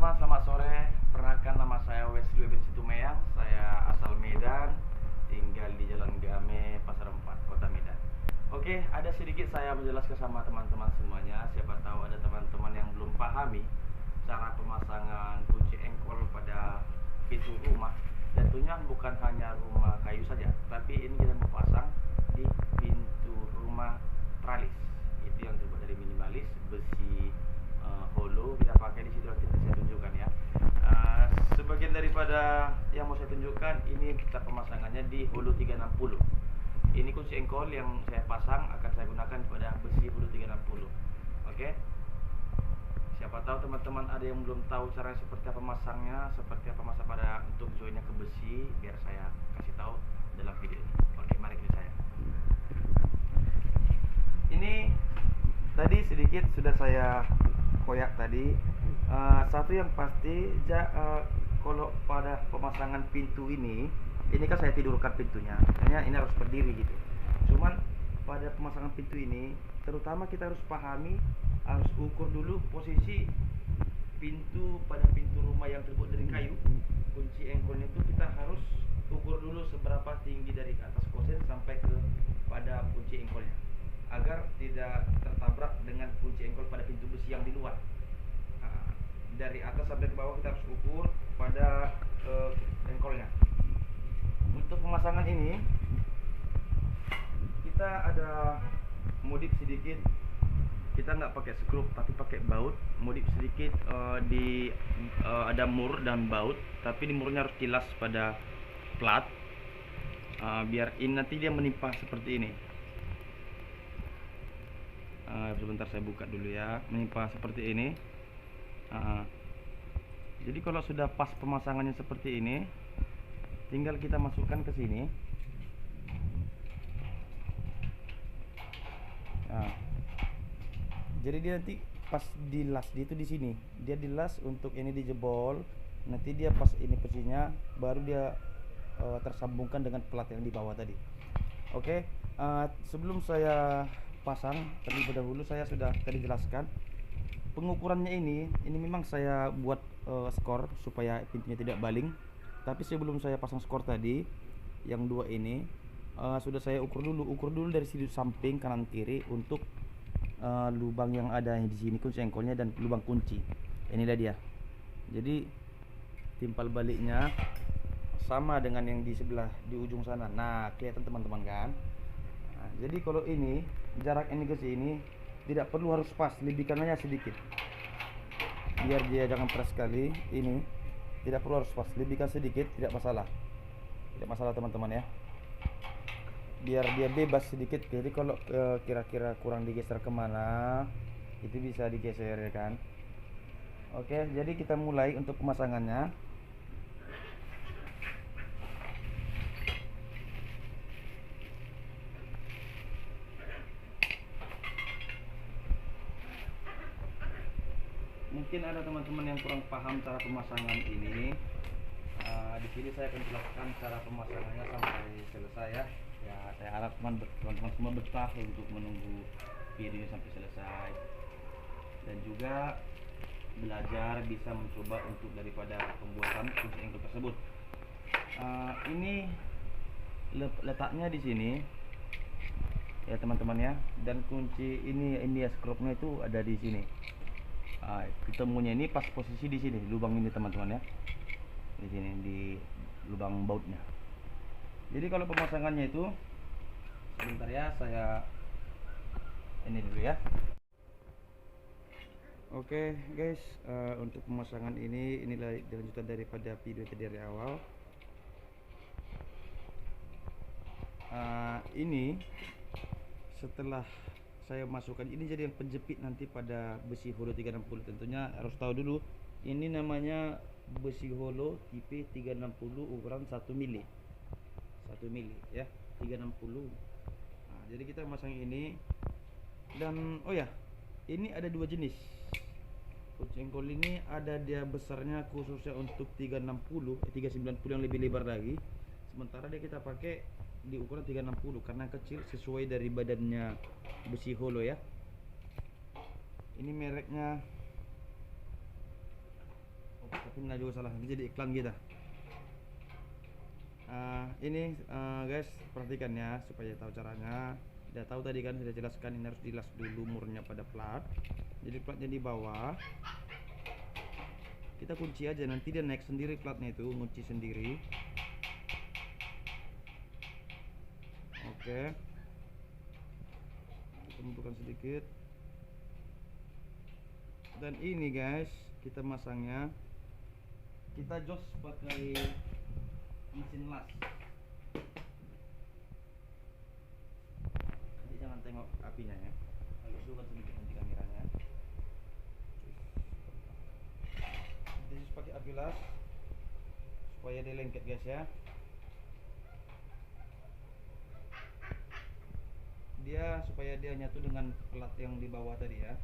teman-teman, selamat sore. Perkenalkan, nama saya Wesley bin Situmeyang. Saya asal Medan, tinggal di Jalan Game, Pasar 4, Kota Medan. Oke, ada sedikit saya menjelaskan sama teman-teman semuanya. Siapa tahu ada teman-teman yang belum pahami cara pemasangan kunci engkol pada pintu rumah. Tentunya bukan hanya rumah kayu saja, tapi ini kita mau pasang di pintu rumah tralis. Itu yang terbuat dari minimalis, besi holo kita pakai di situ. Nanti saya tunjukkan ya. Sebagian daripada yang mau saya tunjukkan ini kita pemasangannya di holo 360. Ini kunci engkol yang saya pasang akan saya gunakan pada besi holo 360. Oke. Siapa tahu teman-teman ada yang belum tahu cara seperti apa masangnya, seperti apa masang pada untuk joinnya ke besi, biar saya kasih tahu dalam video ini. Oke, mari ke saya. Ini tadi sedikit sudah saya koyak tadi. Satu yang pasti, kalau pada pemasangan pintu ini kan saya tidurkan pintunya. Hanya ini harus berdiri gitu. Cuman pada pemasangan pintu ini, terutama kita harus pahami, harus ukur dulu posisi pintu pada pintu rumah yang terbuat dari kayu. Kunci engkolnya itu kita harus ukur dulu seberapa tinggi dari atas kosen sampai ke pada kunci engkolnya, agar tidak tertabrak dengan kunci engkol pada pintu besi yang di luar. Dari atas sampai ke bawah kita harus ukur pada engkolnya. Untuk pemasangan ini kita ada modif sedikit. Kita nggak pakai skrup tapi pakai baut. Modif sedikit, ada mur dan baut, tapi di murnya harus kilas pada plat, biar ini nanti dia menimpa seperti ini. Sebentar saya buka dulu ya. Menimpa seperti ini. Jadi kalau sudah pas pemasangannya seperti ini, tinggal kita masukkan ke sini. Jadi dia nanti pas dilas dia itu di sini. Dia dilas untuk ini dijebol. Nanti dia pas ini posisinya baru dia tersambungkan dengan plat yang di bawah tadi. Oke, sebelum saya pasang terlebih dahulu saya sudah tadi jelaskan pengukurannya. Ini memang saya buat skor supaya pintunya tidak baling. Tapi sebelum saya pasang skor tadi yang dua ini, sudah saya ukur dulu dari sudut samping kanan kiri untuk lubang yang ada di sini kunci engkolnya dan lubang kunci. Inilah dia. Jadi timpal baliknya sama dengan yang di sebelah di ujung sana. Nah, kelihatan teman-teman kan? Jadi kalau ini jarak ini ke sini tidak perlu harus pas, lebihkannya sedikit. Biar dia jangan keras sekali. Ini tidak perlu harus pas, lebihkan sedikit, tidak masalah. Tidak masalah teman-teman ya. Biar dia bebas sedikit. Jadi kalau kira-kira kurang digeser kemana, itu bisa digeser ya kan. Oke, jadi kita mulai untuk pemasangannya. Mungkin ada teman-teman yang kurang paham cara pemasangan ini. Di sini saya akan jelaskan cara pemasangannya sampai selesai ya. Ya, saya harap teman-teman semua betah untuk menunggu video sampai selesai, dan juga belajar bisa mencoba untuk daripada pembuatan kunci engkol tersebut. Ini letaknya di sini ya teman-teman ya, dan kunci ini ya skrupnya itu ada di sini. Ketemunya ini pas posisi di sini lubang ini teman-teman ya, di sini di lubang bautnya. Jadi kalau pemasangannya itu sebentar ya, saya ini dulu ya. Oke guys, untuk pemasangan inilah lanjutan daripada video tadi dari awal. Ini setelah saya masukkan ini jadi yang penjepit nanti pada besi holo 360. Tentunya harus tahu dulu ini namanya besi holo tipe 360 ukuran 1 mili ya, 360. Jadi kita masang ini. Dan oh ya, ini ada dua jenis kunci engkol ini. Ada dia besarnya khususnya untuk 390 yang lebih lebar lagi. Sementara dia kita pakai di ukuran 360 karena kecil sesuai dari badannya besi holo ya. Ini mereknya Himna juga salah, ini jadi iklan kita. Ini guys, perhatikan ya supaya tahu caranya. Sudah tahu tadi kan, sudah jelaskan ini harus dilas dulu murnya pada plat. Jadi platnya di bawah, kita kunci aja, nanti dia naik sendiri platnya itu, kunci sendiri. Oke, kita munculkan sedikit. Dan ini guys, kita masangnya, kita jos pakai mesin las. Jadi jangan tengok apinya ya, agak suka sedikit nanti kameranya. Kita jos pakai api las supaya dia lengket guys ya. Supaya dia nyatu dengan plat yang di bawah tadi ya.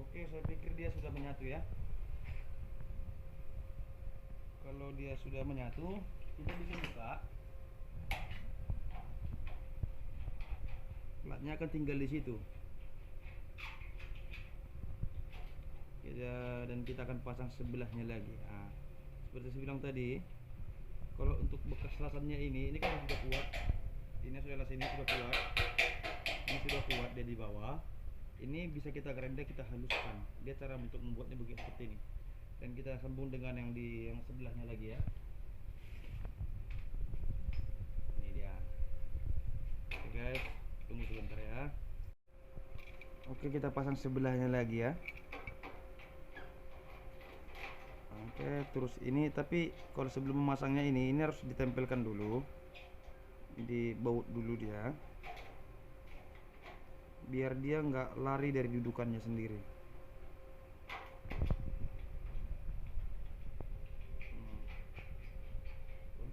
Oke, saya pikir dia sudah menyatu ya. Kalau dia sudah menyatu, kita bisa buka. Platnya akan tinggal di situ. Dan kita akan pasang sebelahnya lagi. Seperti saya bilang tadi, kalau untuk bekas lasannya ini kan sudah kuat. Ini sudah las, ini sudah kuat. Ini sudah kuat dia di bawah. Ini bisa kita grender, kita haluskan. Dia cara untuk membuatnya begini seperti ini. Dan kita sambung dengan yang sebelahnya lagi ya. Ini dia. Oke guys, tunggu sebentar ya. Oke, kita pasang sebelahnya lagi ya. Oke, terus ini, tapi kalau sebelum memasangnya ini harus ditempelkan dulu, dibaut dulu dia, biar dia nggak lari dari dudukannya sendiri.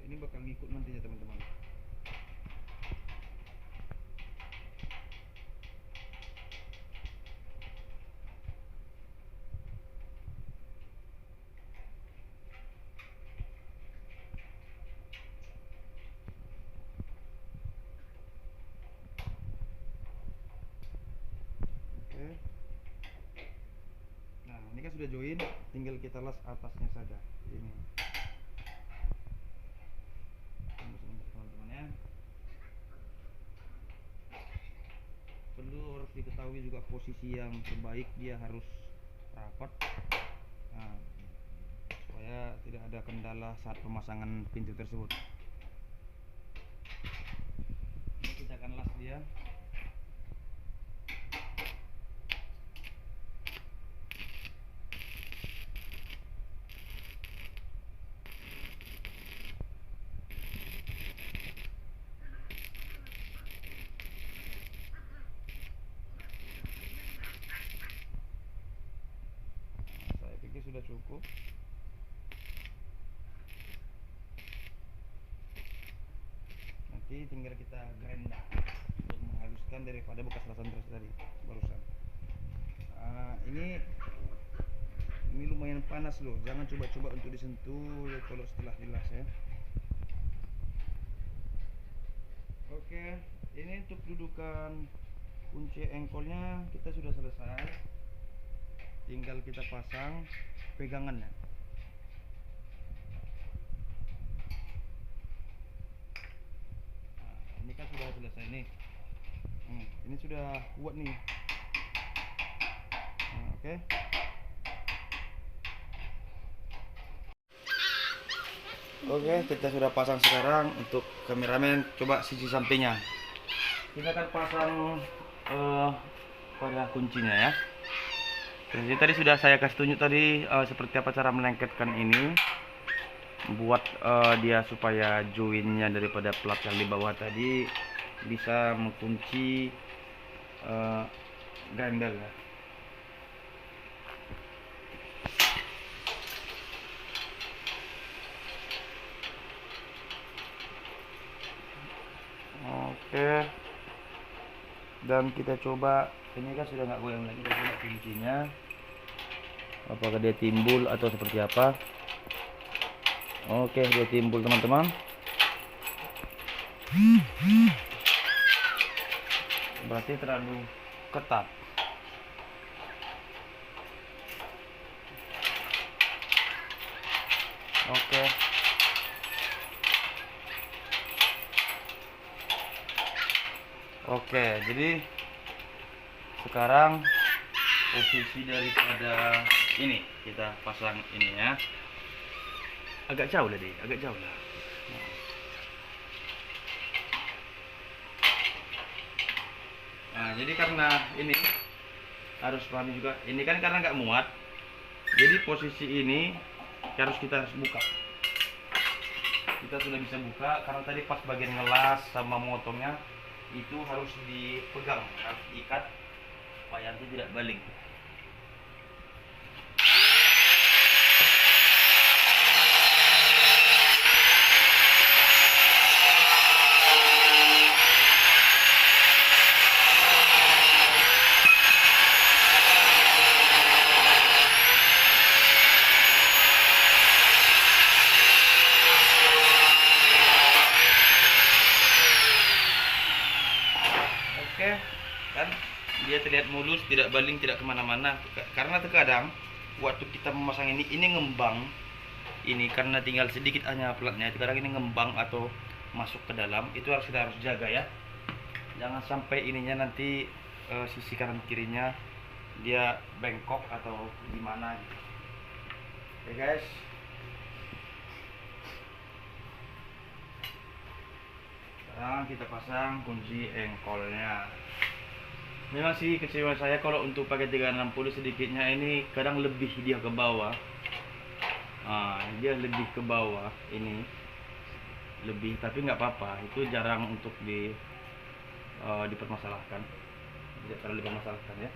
Ini bakal ngikut nantinya teman-teman. Nah, ini kan sudah join, tinggal kita las atasnya saja. Ini. Tunggu sebentar teman-teman ya. Perlu harus diketahui juga posisi yang terbaik, dia harus rapat. Nah, supaya tidak ada kendala saat pemasangan pintu tersebut. Ini kita akan las dia. Sudah cukup. Nanti tinggal kita grenda untuk menghaluskan daripada bekas lasan tadi barusan. Ini lumayan panas loh, jangan coba-coba untuk disentuh kalau setelah dilas ya. Oke, ini untuk dudukan kunci engkolnya kita sudah selesai, tinggal kita pasang pegangannya. Ini kan sudah selesai nih. Ini sudah kuat nih. Oke. Oke, kita sudah pasang sekarang. Untuk kameramen, coba sisi sampingnya. Kita akan pasang pada kuncinya ya. Jadi tadi sudah saya kasih tunjuk tadi seperti apa cara melengketkan ini, buat dia supaya joinnya daripada plat yang di bawah tadi bisa mengunci grinder ya. Oke, dan kita coba. Ini kan sudah nggak goyang lagi, kita coba kuncinya apakah dia timbul atau seperti apa. Oke, dia timbul teman-teman. Berarti terlalu ketat. Oke. Oke, jadi sekarang posisi daripada ini kita pasang ini ya. Agak jauh lah deh, agak jauh lah. Nah, jadi karena ini harus pahami juga, ini kan karena nggak muat, jadi posisi ini kita harus buka. Kita sudah bisa buka karena tadi pas bagian ngelas sama motongnya itu harus dipegang, harus diikat supaya nanti tidak baling. Oke, kan dia terlihat mulus, tidak baling, tidak kemana-mana. Karena terkadang waktu kita memasang ini ngembang, ini karena tinggal sedikit hanya platnya, terkadang ini ngembang atau masuk ke dalam. Itu kita harus jaga ya, jangan sampai ininya nanti sisi kanan kirinya dia bengkok atau gimana gitu. Oke guys, sekarang kita pasang kunci engkolnya. Memang sih kecewa saya kalau untuk pakai 360 sedikitnya ini kadang lebih dia ke bawah. Dia lebih ke bawah ini lebih, tapi nggak apa-apa, itu jarang untuk dipermasalahkan, tidak terlalu dipermasalahkan ya.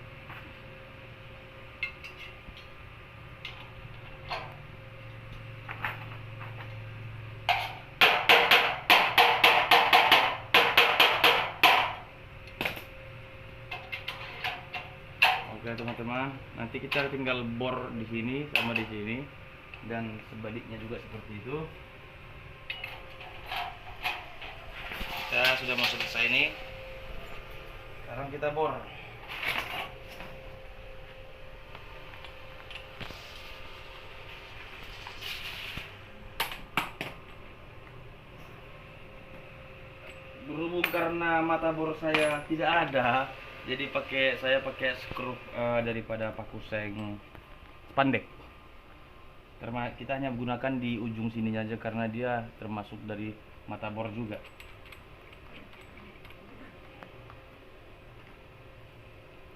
Oke teman-teman, nanti kita tinggal bor di sini sama di sini dan sebaliknya juga seperti itu. Kita sudah mau selesai nih. Sekarang kita bor. Berhubung karena mata bor saya tidak ada, jadi saya pakai skrup daripada paku seng spandek. Kita hanya menggunakan di ujung sini aja karena dia termasuk dari mata bor juga.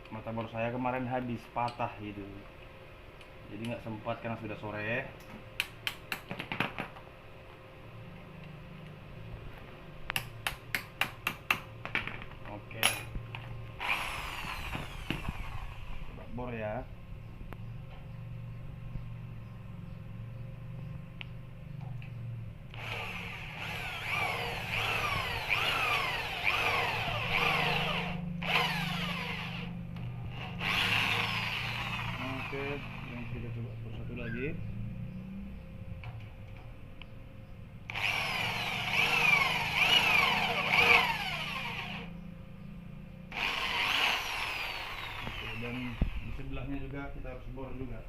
Mata bor saya kemarin habis patah gitu, jadi nggak sempat karena sudah sore. Oke, coba bor ya. Oke, yang kita coba bor satu lagi. Oke, dan di sebelahnya juga kita harus bor juga.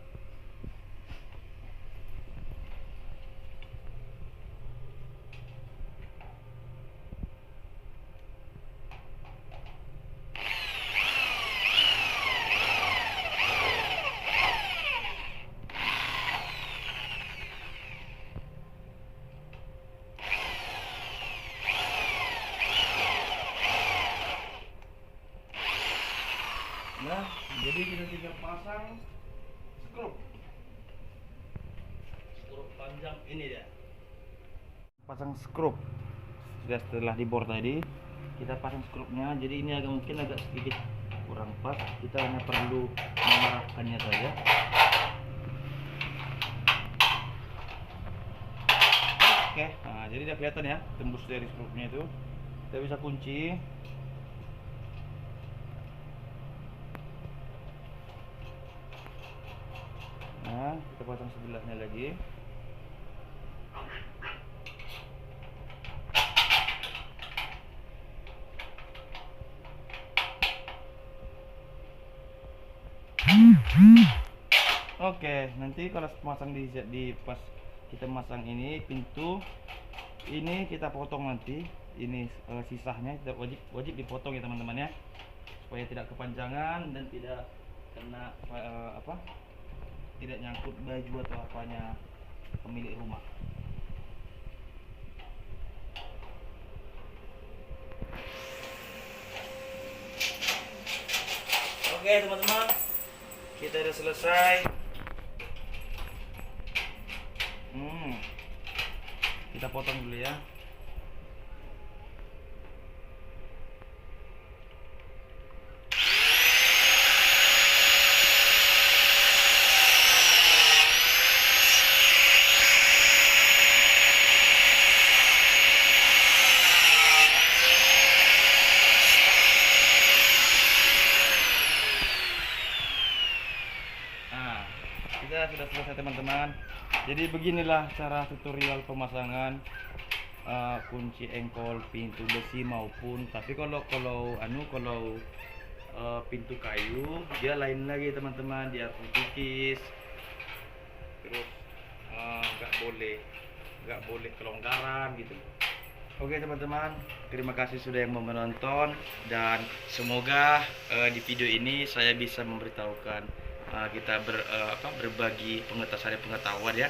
Nah, jadi kita tinggal pasang skrup panjang ini dia. Pasang skrup sudah setelah dibor tadi, kita pasang skrupnya. Jadi ini mungkin agak sedikit kurang pas, kita hanya perlu mengarahkannya saja. Oke, nah jadi udah kelihatan ya tembus dari skrupnya itu. Kita bisa kunci. Kita pasang sebelahnya lagi. Oke, nanti kalau pasang di pas kita masang ini pintu ini kita potong nanti. Ini sisanya kita wajib dipotong ya teman-teman ya, supaya tidak kepanjangan dan tidak kena tidak nyangkut baju atau apanya pemilik rumah. Oke teman-teman, kita udah selesai. Kita potong dulu ya. Kita sudah selesai teman-teman. Jadi beginilah cara tutorial pemasangan kunci engkol pintu besi maupun, tapi kalau pintu kayu dia lain lagi teman-teman, dia harus ditipis, terus nggak boleh kelonggaran gitu. Oke teman-teman, terima kasih sudah yang menonton, dan semoga di video ini saya bisa memberitahukan kita berbagi pengetahuan ya.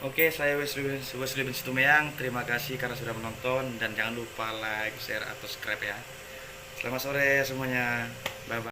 Oke, saya Wesley bin Situmeyang. Terima kasih karena sudah menonton, dan jangan lupa like, share, atau subscribe ya. Selamat sore semuanya. Bye bye.